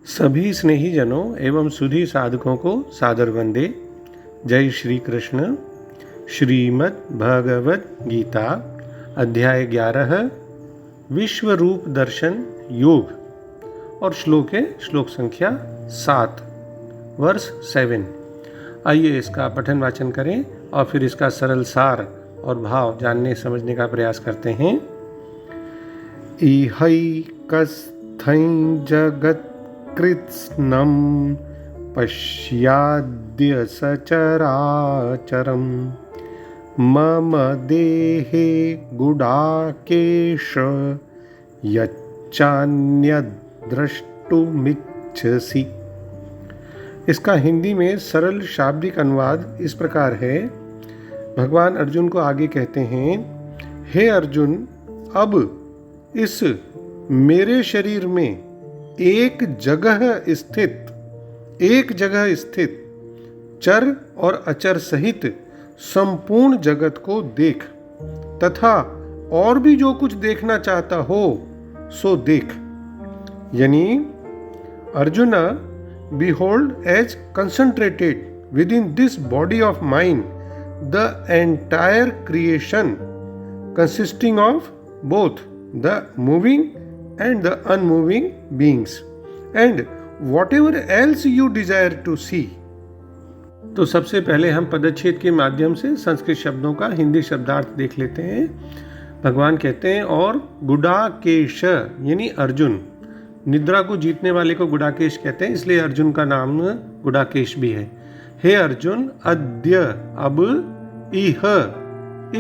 सभी स्नेही जनों एवं सुधी साधकों को सादर वंदे। जय श्री कृष्ण। श्रीमद् भगवद गीता अध्याय 11 विश्व रूप दर्शन योग और श्लोक है श्लोक संख्या 7 वर्ष 7। आइए इसका पठन वाचन करें और फिर इसका सरल सार और भाव जानने समझने का प्रयास करते हैं। इहैकस्थं जगत् कृत्स्नं पश्याद्य सचराचरं मम देहे गुडाकेश यच्चान्यद्द्रष्टुमिच्छसि। इसका हिंदी में सरल शाब्दिक अनुवाद इस प्रकार है। भगवान अर्जुन को आगे कहते हैं, हे अर्जुन, अब इस मेरे शरीर में एक जगह स्थित चर और अचर सहित संपूर्ण जगत को देख तथा और भी जो कुछ देखना चाहता हो सो देख। यानी arjuna, behold as concentrated within this body of mine the entire creation consisting of both the moving and the unmoving beings and whatever else you desire to see। तो सबसे पहले हम पदच्छेद के माध्यम से संस्कृत शब्दों का हिंदी शब्दार्थ देख लेते हैं। भगवान कहते हैं, और गुडाकेश यानी अर्जुन, निद्रा को जीतने वाले को गुडाकेश कहते हैं, इसलिए अर्जुन का नाम गुडाकेश भी है। हे अर्जुन, अद्य अब, इह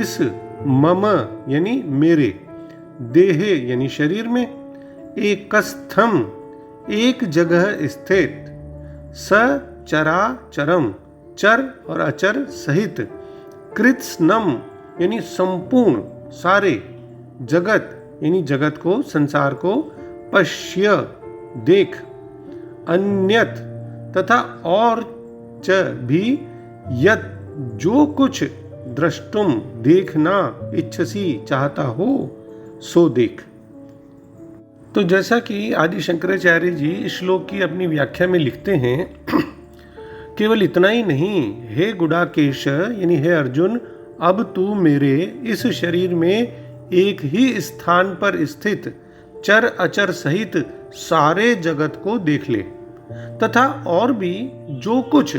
इस, मम यानी मेरे, देहे यानी शरीर में, एकस्थम एक जगह स्थित, सचराचरम चर और अचर सहित, कृत्स्नम यानी संपूर्ण सारे, जगत यानी जगत को, संसार को, पश्य देख, अन्यत तथा और च भी, यत जो कुछ, द्रष्टुम देखना, इच्छसी चाहता हो सो देख। तो जैसा कि आदि शंकराचार्य जी इस श्लोक की अपनी व्याख्या में लिखते हैं, केवल इतना ही नहीं, हे गुडाकेश यानी हे अर्जुन, अब तू मेरे इस शरीर में एक ही स्थान पर स्थित चर अचर सहित सारे जगत को देख ले तथा और भी जो कुछ,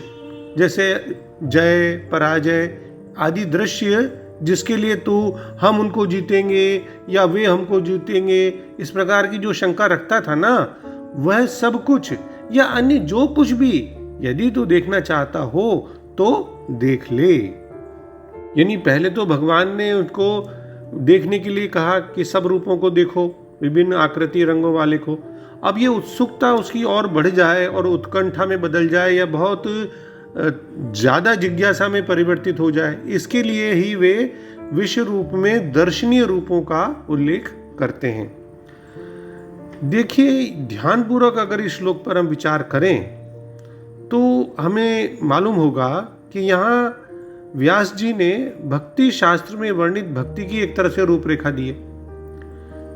जैसे जय पराजय आदि दृश्य जिसके लिए तू हम उनको जीतेंगे या वे हमको जीतेंगे, इस प्रकार की जो शंका रखता था ना, वह सब कुछ या अन्य जो कुछ भी यदि तू देखना चाहता हो तो देख ले। यानी पहले तो भगवान ने उसको देखने के लिए कहा कि सब रूपों को देखो, विभिन्न आकृति रंगों वाले को। अब ये उत्सुकता उसकी और बढ़ जाए और उत्कंठा में बदल जाए या बहुत ज़्यादा जिज्ञासा में परिवर्तित हो जाए, इसके लिए ही वे विश्व रूप में दर्शनीय रूपों का उल्लेख करते हैं। देखिए, ध्यानपूर्वक अगर इस श्लोक पर हम विचार करें तो हमें मालूम होगा कि यहाँ व्यास जी ने भक्ति शास्त्र में वर्णित भक्ति की एक तरह से रूपरेखा दी है।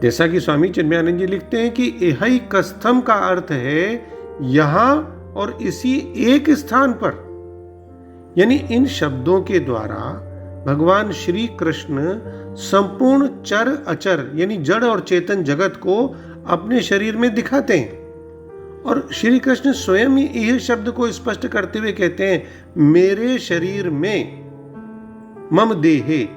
जैसा कि स्वामी चिन्मयानंद जी लिखते हैं कि एहैकस्थम का अर्थ है यहाँ और इसी एक स्थान पर। यानी इन शब्दों के द्वारा भगवान श्री कृष्ण संपूर्ण चर अचर यानी जड़ और चेतन जगत को अपने शरीर में दिखाते हैं। और श्री कृष्ण स्वयं ही यह शब्द को स्पष्ट करते हुए कहते हैं, मेरे शरीर में, मम देहे,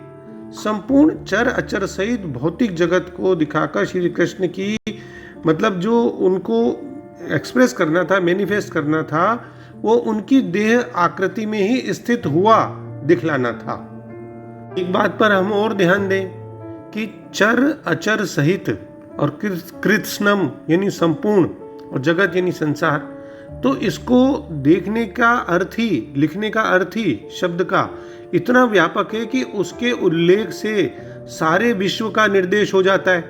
संपूर्ण चर अचर सहित भौतिक जगत को दिखाकर श्री कृष्ण की मतलब जो उनको एक्सप्रेस करना था, मैनिफेस्ट करना था, वो उनकी देह आकृति में ही स्थित हुआ दिखलाना था। एक बात पर हम और ध्यान दें कि चर अचर सहित और कृत्स्नम यानी संपूर्ण और जगत यानी संसार, तो इसको देखने का अर्थ ही, लिखने का अर्थ ही शब्द का इतना व्यापक है कि उसके उल्लेख से सारे विश्व का निर्देश हो जाता है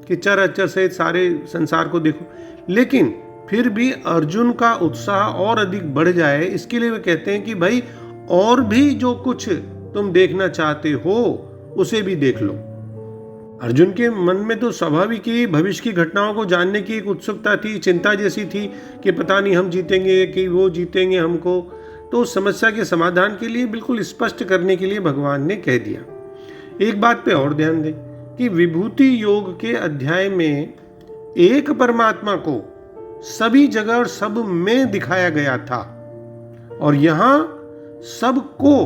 कि चर अचर सहित सारे संसार को देखो। लेकिन फिर भी अर्जुन का उत्साह और अधिक बढ़ जाए, इसके लिए वे कहते हैं कि भाई और भी जो कुछ तुम देखना चाहते हो उसे भी देख लो। अर्जुन के मन में तो स्वाभाविक ही भविष्य की घटनाओं को जानने की एक उत्सुकता थी, चिंता जैसी थी कि पता नहीं हम जीतेंगे कि वो जीतेंगे हमको। तो उस समस्या के समाधान के लिए बिल्कुल स्पष्ट करने के लिए भगवान ने कह दिया। एक बात पे और ध्यान दें कि विभूति योग के अध्याय में एक परमात्मा को सभी जगह और सब में दिखाया गया था, और यहां सबको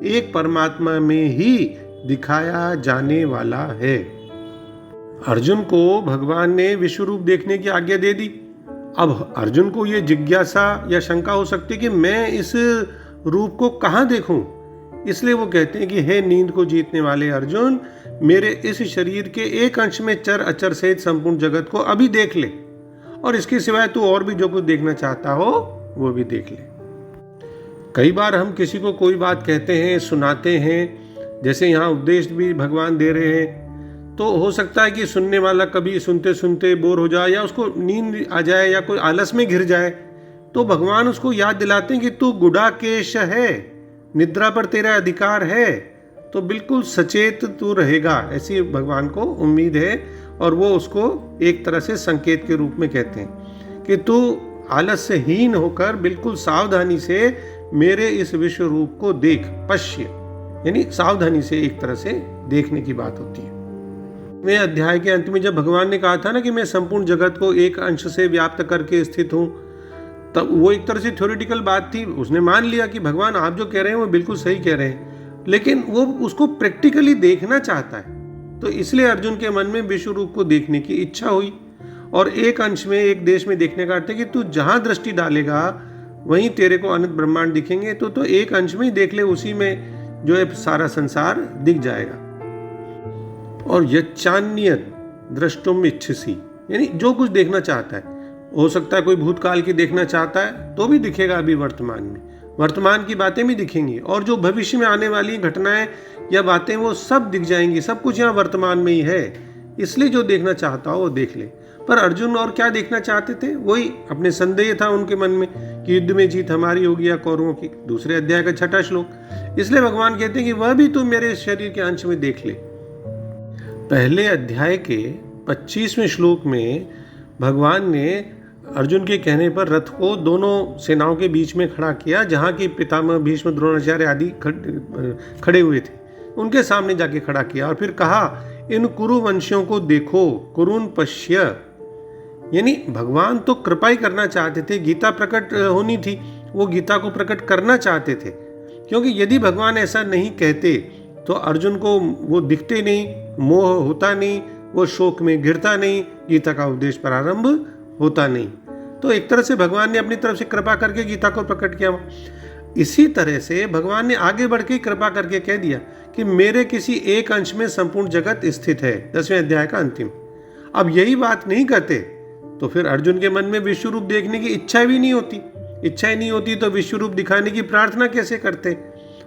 एक परमात्मा में ही दिखाया जाने वाला है। अर्जुन को भगवान ने विश्व रूप देखने की आज्ञा दे दी। अब अर्जुन को यह जिज्ञासा या शंका हो सकती है कि मैं इस रूप को कहां देखूं। इसलिए वो कहते हैं कि हे नींद को जीतने वाले अर्जुन, मेरे इस शरीर के एक अंश में चर अचर सहित संपूर्ण जगत को अभी देख ले, और इसके सिवाय तू और भी जो कुछ देखना चाहता हो वो भी देख ले। कई बार हम किसी को कोई बात कहते हैं, सुनाते हैं, जैसे यहाँ उपदेश भी भगवान दे रहे हैं, तो हो सकता है कि सुनने वाला कभी सुनते सुनते बोर हो जाए या उसको नींद आ जाए या कोई आलस में घिर जाए। तो भगवान उसको याद दिलाते हैं कि तू गुडाकेश है, निद्रा पर तेरा अधिकार है, तो बिल्कुल सचेत तू रहेगा, ऐसी भगवान को उम्मीद है। और वो उसको एक तरह से संकेत के रूप में कहते हैं कि तू आलस से हीन होकर बिल्कुल सावधानी से मेरे इस विश्व रूप को देख, पश्य, यानी सावधानी से एक तरह से देखने की बात होती है। मैं अध्याय के अंत में जब भगवान ने कहा था ना कि मैं संपूर्ण जगत को एक अंश से व्याप्त करके स्थित हूं, तब वो एक तरह से थ्योरेटिकल बात थी। उसने मान लिया कि भगवान आप जो कह रहे हैं वो बिल्कुल सही कह रहे हैं, लेकिन वो उसको प्रैक्टिकली देखना चाहता है। तो इसलिए अर्जुन के मन में विश्व रूप को देखने की इच्छा हुई। और एक अंश में, एक देश में देखने का अर्थ है कि तू जहां दृष्टि डालेगा वहीं तेरे को अनंत ब्रह्मांड दिखेंगे। तो एक अंश में ही देख ले, उसी में जो है सारा संसार दिख जाएगा। और यच्चान्य द्रष्टुम इच्छसी, यानी जो कुछ देखना चाहता है, हो सकता है कोई भूतकाल की देखना चाहता है तो भी दिखेगा अभी वर्तमान में, वर्तमान की बातें भी दिखेंगी, और जो भविष्य में आने वाली घटनाएं या बातें वो सब दिख जाएंगी। सब कुछ यहाँ वर्तमान में ही है, इसलिए जो देखना चाहता हो वो देख ले। पर अर्जुन और क्या देखना चाहते थे? वही अपने संदेह था उनके मन में कि युद्ध में जीत हमारी होगी या कौरवों की, दूसरे अध्याय का 6वां श्लोक। इसलिए भगवान कहते हैं कि वह भी तू मेरे शरीर के अंश में देख ले। पहले अध्याय के 25वें श्लोक में भगवान ने अर्जुन के कहने पर रथ को दोनों सेनाओं के बीच में खड़ा किया, जहाँ की पितामह भीष्म द्रोणाचार्य आदि खड़े हुए थे, उनके सामने जाके खड़ा किया। और फिर कहा, इन कुरु वंशियों को देखो, कुरुन पश्य, यानी भगवान तो कृपा ही करना चाहते थे। गीता प्रकट होनी थी, वो गीता को प्रकट करना चाहते थे, क्योंकि यदि भगवान ऐसा नहीं कहते तो अर्जुन को वो दिखते नहीं, मोह होता नहीं, वो शोक में गिरता नहीं, गीता का उपदेश प्रारंभ होता नहीं। तो एक तरह से भगवान ने अपनी तरफ से कृपा करके गीता को प्रकट किया। इसी तरह से भगवान ने आगे बढ़ के कृपा करके कह दिया कि मेरे किसी एक अंश में संपूर्ण जगत स्थित है, 10वें अध्याय का अंतिम। अब यही बात नहीं करते तो फिर अर्जुन के मन में विश्व रूप देखने की इच्छा भी नहीं होती। इच्छा ही नहीं होती तो विश्व रूप दिखाने की प्रार्थना कैसे करते?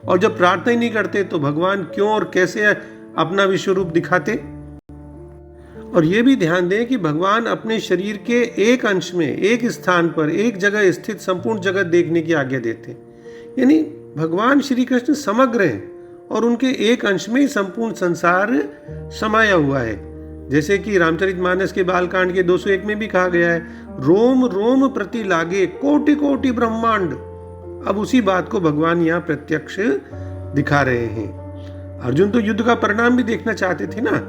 और जब प्रार्थना ही नहीं करते तो भगवान क्यों और कैसे अपना विश्व रूप दिखाते? और ये भी ध्यान दें कि भगवान अपने शरीर के एक अंश में, एक स्थान पर, एक जगह स्थित संपूर्ण जगत देखने की आज्ञा देते, यानी भगवान श्री कृष्ण समग्र हैं और उनके एक अंश में ही संपूर्ण संसार समाया हुआ है। जैसे कि रामचरितमानस के बालकांड के 201 में भी कहा गया है, रोम रोम प्रति लागे कोटि कोटि ब्रह्मांड। अब उसी बात को भगवान यहाँ प्रत्यक्ष दिखा रहे हैं। अर्जुन तो युद्ध का परिणाम भी देखना चाहते थे ना,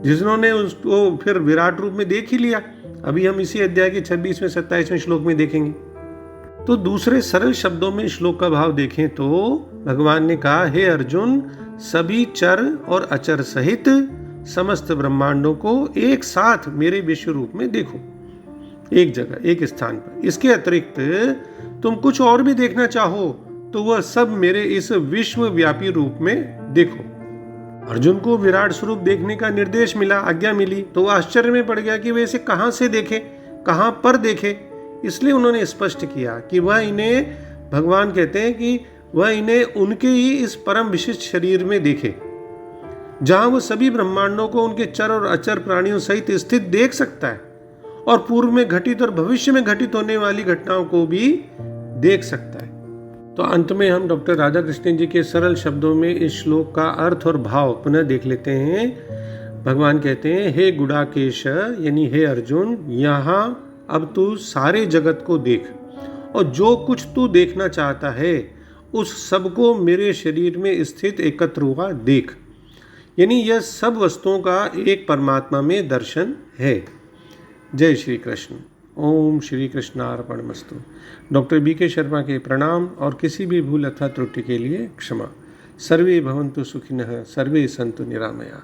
जिन्होंने उसको फिर विराट रूप में देख ही लिया। अभी हम इसी अध्याय के 26वें 27वें श्लोक में देखेंगे। तो दूसरे सरल शब्दों में श्लोक का भाव देखें तो भगवान ने कहा, हे अर्जुन, सभी चर और अचर सहित समस्त ब्रह्मांडों को एक साथ मेरे विश्व रूप में देखो, एक जगह, एक स्थान पर। इसके अतिरिक्त तुम कुछ और भी देखना चाहो तो वह सब मेरे इस विश्व व्यापी रूप में देखो। अर्जुन को विराट स्वरूप देखने का निर्देश मिला, आज्ञा मिली, तो वह आश्चर्य में पड़ गया कि वे इसे कहां से देखे, कहां पर देखे। इसलिए उन्होंने स्पष्ट किया कि वह इन्हें, भगवान कहते हैं कि वह इन्हें उनके ही इस परम विशिष्ट शरीर में देखे, जहां वह सभी ब्रह्मांडों को उनके चर और अचर प्राणियों सहित स्थित देख सकता है और पूर्व में घटित और भविष्य में घटित होने वाली घटनाओं को भी देख सकता है। तो अंत में हम डॉक्टर राधा कृष्णन जी के सरल शब्दों में इस श्लोक का अर्थ और भाव पुनः देख लेते हैं। भगवान कहते हैं, हे गुडाकेश यानी हे अर्जुन, यहाँ अब तू सारे जगत को देख और जो कुछ तू देखना चाहता है उस सब को मेरे शरीर में स्थित एकत्र हुआ देख। यानी यह सब वस्तुओं का एक परमात्मा में दर्शन है। जय श्री कृष्ण। ओम श्री कृष्णार्पणमस्तु। डॉक्टर BK शर्मा के प्रणाम और किसी भी भूल अथवा त्रुटि के लिए क्षमा। सर्वे भवन्तु सुखिनः, सर्वे सन्तु निरामया।